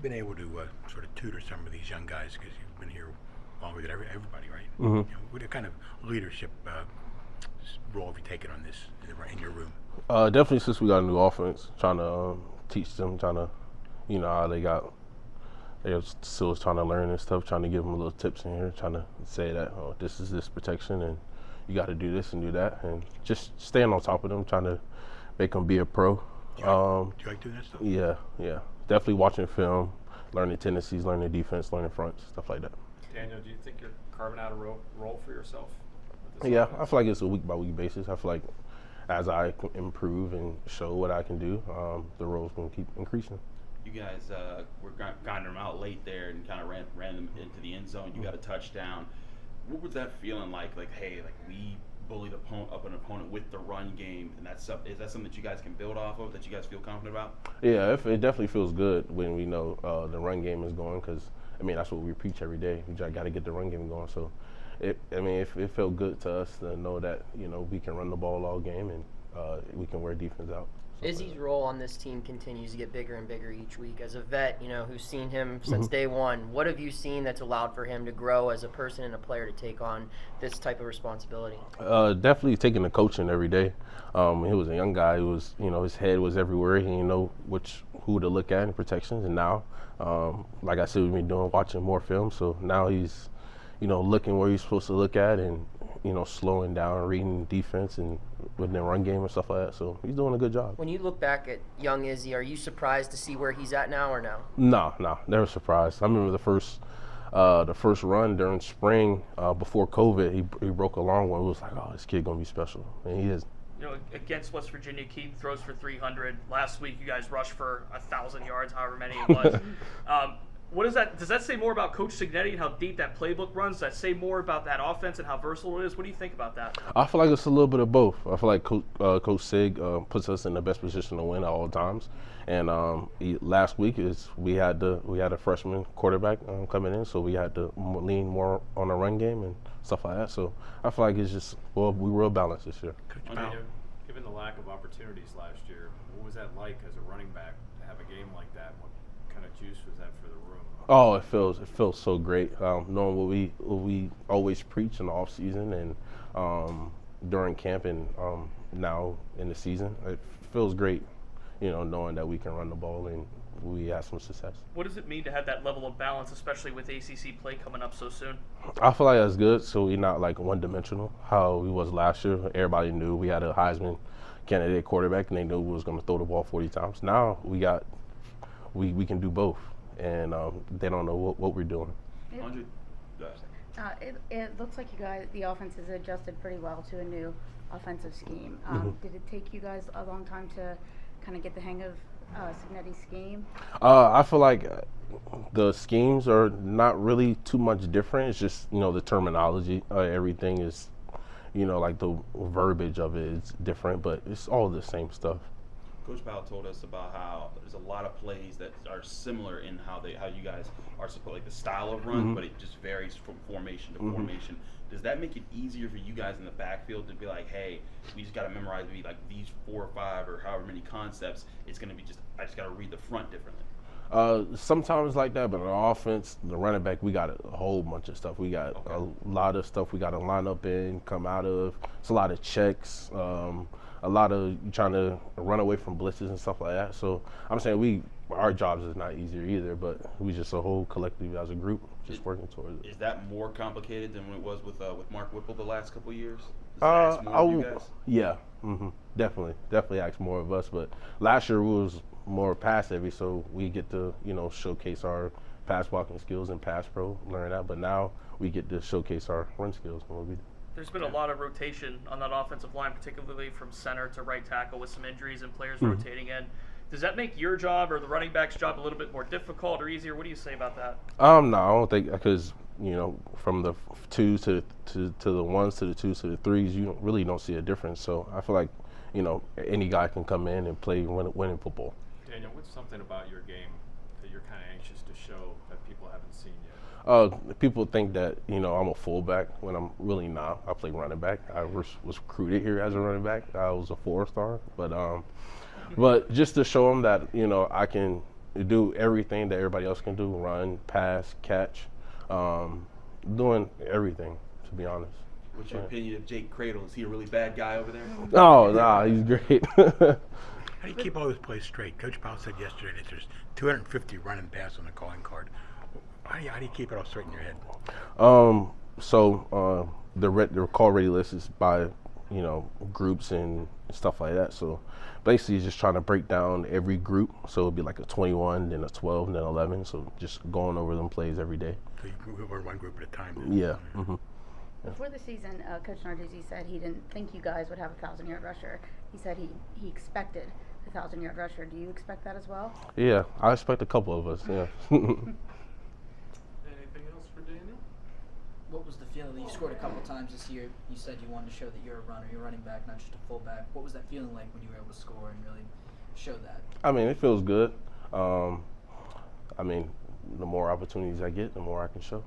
been able to sort of tutor some of these young guys because you've been here longer than everybody, right? What kind of leadership role have you taken on this in your room? Definitely since we got a new offense, trying to teach them, trying to, how they're still trying to learn and stuff, trying to give them little tips in here, trying to say that, oh, this is this protection and you got to do this and do that, and just staying on top of them, trying to make them be a pro. Do you like doing that stuff? Yeah. Definitely watching film, learning tendencies, learning defense, learning fronts, stuff like that. Daniel, do you think you're carving out a role for yourself? Yeah, I feel like it's a week by week basis. I feel like as I improve and show what I can do, the role's going to keep increasing. You guys were grinding them out late there and kind of ran them into the end zone. You got a touchdown. What was that feeling like? Like, hey, like we bullied up an opponent with the run game, and is that something that you guys can build off of, that you guys feel confident about? Yeah, it definitely feels good when we know the run game is going, because that's what we preach every day. We just got to get the run game going. So, it felt good to us to know that we can run the ball all game and we can wear defense out. Izzy's role on this team continues to get bigger and bigger each week. As a vet, who's seen him since day one, what have you seen that's allowed for him to grow as a person and a player to take on this type of responsibility? Definitely taking the coaching every day. He was a young guy. He was, his head was everywhere. He didn't know who to look at in protections. And now, like I said, we've been watching more film. So now he's, looking where he's supposed to look at and, slowing down, reading defense and with the run game and stuff like that. So he's doing a good job. When you look back at young Izzy, are you surprised to see where he's at now or no? No, never surprised. I remember the first run during spring before COVID, he broke a long one. It was like, oh, this kid gonna be special, and he is. Against West Virginia, Keith throws for 300. Last week, you guys rushed for 1,000 yards, however many it was. What is that? Does that say more about Coach Signetti and how deep that playbook runs? Does that say more about that offense and how versatile it is? What do you think about that? I feel like it's a little bit of both. I feel like Coach Sig puts us in the best position to win at all times. And last week we had a freshman quarterback coming in, so we had to lean more on the run game and stuff like that. So I feel like it's just we were balanced this year. Given the lack of opportunities last year, what was that like as a running back to have a game like that? What kind of juice was that for the room? Oh, it feels so great. Knowing what we always preach in the off season and during camp and now in the season, it feels great. Knowing that we can run the ball and we have some success. What does it mean to have that level of balance, especially with ACC play coming up so soon? I feel like that's good, so we're not like one-dimensional how we was last year. Everybody knew we had a Heisman candidate quarterback, and they knew we was going to throw the ball 40 times. Now we can do both, and they don't know what we're doing. It looks like the offense has adjusted pretty well to a new offensive scheme. Did it take you guys a long time to kind of get the hang of Signetti's scheme? I feel like the schemes are not really too much different. It's just the terminology. Everything is like the verbiage of it is different, but it's all the same stuff. Coach Powell told us about how there's a lot of plays that are similar in how you guys are supposed, like the style of run, but it just varies from formation to formation. Does that make it easier for you guys in the backfield to be like, hey, we just got to memorize maybe like these 4 or 5 or however many concepts? It's going to be I just got to read the front differently. Sometimes like that, but on offense, the running back, we got a whole bunch of stuff. We got a lot of stuff we got to line up in, come out of. It's a lot of checks, a lot of trying to run away from blitzes and stuff like that. So I'm saying our jobs is not easier either, but we just a whole collective as a group just working towards it. Is that more complicated than when it was with Mark Whipple the last couple of years? Yeah, definitely ask more of us. But last year we was more pass heavy, so we get to showcase our pass blocking skills and pass pro, learn that. But now we get to showcase our run skills when we do. There's been a lot of rotation on that offensive line, particularly from center to right tackle with some injuries and players rotating in. Does that make your job or the running back's job a little bit more difficult or easier? What do you say about that? No, I don't think, because from the 2s to the 1s to the 2s to the 3s, you really don't see a difference. So I feel like any guy can come in and play winning football. Daniel, what's something about your game that you're kind of anxious to show that people haven't seen yet? People think that I'm a fullback when I'm really not. I play running back. I was recruited here as a running back. I was a 4-star, but just to show them that I can do everything that everybody else can do: run, pass, catch, doing everything. To be honest. What's your opinion of Jake Cradle? Is he a really bad guy over there? Oh, nah, he's great. How do you keep all this plays straight? Coach Powell said yesterday that there's 250 run and pass on the calling card. How do you keep it all straight in your head? So the call ready list is by, groups and stuff like that. So basically just trying to break down every group. So it'd be like a 21, then a 12, and then 11. So just going over them plays every day. So you go one group at a time. Then. Yeah. Mm-hmm. Before the season, Coach Narduzzi said he didn't think you guys would have a 1,000-yard rusher. He said he expected a 1,000-yard rusher. Do you expect that as well? Yeah, I expect a couple of us. Yeah. Anything else for Daniel? What was the feeling? You scored a couple times this year. You said you wanted to show that you're a runner, you're a running back, not just a fullback. What was that feeling like when you were able to score and really show that? I mean, it feels good. The more opportunities I get, the more I can show.